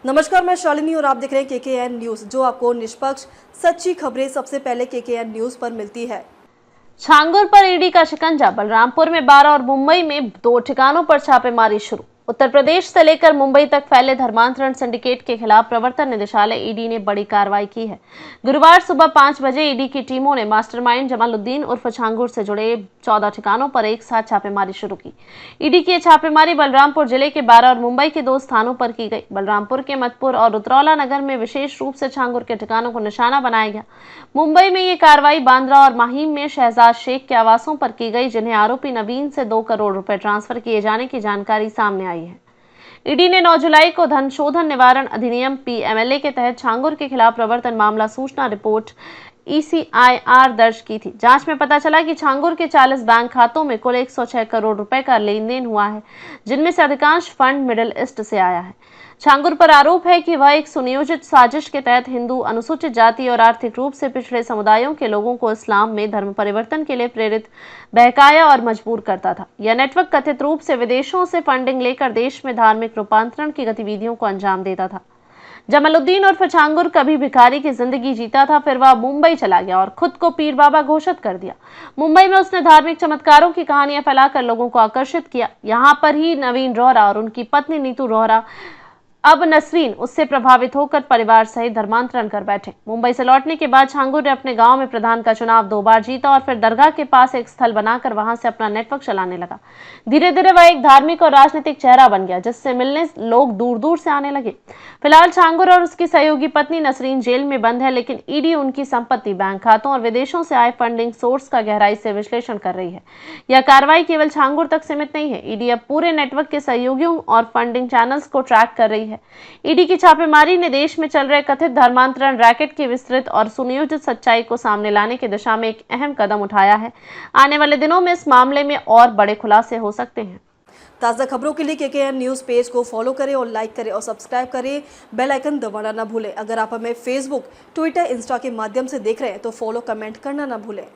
नमस्कार, मैं शालिनी और आप देख रहे हैं केकेएन न्यूज, जो आपको निष्पक्ष सच्ची खबरें सबसे पहले केकेएन न्यूज पर मिलती है। छांगुर पर ईडी का शिकंजा। बलरामपुर में 12 और मुंबई में 2 ठिकानों पर छापेमारी शुरू। उत्तर प्रदेश से लेकर मुंबई तक फैले धर्मांतरण सिंडिकेट के खिलाफ प्रवर्तन निदेशालय ईडी ने बड़ी कार्रवाई की है। गुरुवार सुबह 5 बजे ईडी की टीमों ने मास्टरमाइंड जमालुद्दीन उर्फ छांगुर से जुड़े 14 ठिकानों पर एक साथ छापेमारी शुरू की। ईडी की छापेमारी बलरामपुर जिले के 12 और मुंबई के 2 स्थानों पर की गई। बलरामपुर के मतपुर और उतरौला नगर में विशेष रूप से छांगुर के ठिकानों को निशाना बनाया गया। मुंबई में ये कार्रवाई बांद्रा और माहिम में शहजाद शेख के आवासों पर की गई, जिन्हें आरोपी नवीन से 2 करोड़ रुपए ट्रांसफर किए जाने की जानकारी सामने आई है। ईडी ने 9 जुलाई को धन शोधन निवारण अधिनियम पीएमएलए के तहत छांगुर के खिलाफ प्रवर्तन मामला सूचना रिपोर्ट ECIR दर्ज की थी। जांच में पता चला कि छांगुर के 40 बैंक खातों में कुल 106 करोड़ रुपए का लेन देन हुआ है, जिनमें से अधिकांश फंड मिडिल ईस्ट से आया है। छांगुर पर आरोप है कि वह एक सुनियोजित साजिश के तहत हिंदू, अनुसूचित जाति और आर्थिक रूप से पिछड़े समुदायों के लोगों को इस्लाम में धर्म परिवर्तन के लिए प्रेरित, बहकाया और मजबूर करता था। यह नेटवर्क कथित रूप से विदेशों से फंडिंग लेकर देश में धार्मिक रूपांतरण की गतिविधियों को अंजाम देता था। जमालुद्दीन उर्फ छांगुर कभी भिखारी की जिंदगी जीता था, फिर वह मुंबई चला गया और खुद को पीर बाबा घोषित कर दिया। मुंबई में उसने धार्मिक चमत्कारों की कहानियां फैलाकर लोगों को आकर्षित किया। यहां पर ही नवीन रोहरा और उनकी पत्नी नीतू रोहरा, अब नसरीन, उससे प्रभावित होकर परिवार सहित धर्मांतरण कर बैठे। मुंबई से लौटने के बाद छांगुर ने अपने गांव में प्रधान का चुनाव 2 बार जीता और फिर दरगाह के पास एक स्थल बनाकर वहां से अपना नेटवर्क चलाने लगा। धीरे धीरे वह एक धार्मिक और राजनीतिक चेहरा बन गया, जिससे मिलने लोग दूर दूर से आने लगे। फिलहाल छांगुर और उसकी सहयोगी पत्नी नसरीन जेल में बंद है, लेकिन ईडी उनकी संपत्ति, बैंक खातों और विदेशों से आए फंडिंग सोर्स का गहराई से विश्लेषण कर रही है। यह कार्रवाई केवल छांगुर तक सीमित नहीं है। ईडी अब पूरे नेटवर्क के सहयोगियों और फंडिंग चैनल्स को ट्रैक कर रही है। ईडी की छापेमारी ने देश में चल रहे कथित धर्मांतरण रैकेट की विस्तृत और सुनियोजित सच्चाई को सामने लाने की दिशा में एक अहम कदम उठाया है। आने वाले दिनों में इस मामले में और बड़े खुलासे हो सकते हैं। ताज़ा खबरों के लिए केकेएन न्यूज पेज को फॉलो करें और लाइक करें और सब्सक्राइब करें। बेल आइकन दबाना ना भूलें। अगर आप हमें फेसबुक, ट्विटर, इंस्टा के माध्यम से देख रहे हैं तो फॉलो, कमेंट करना ना भूलें।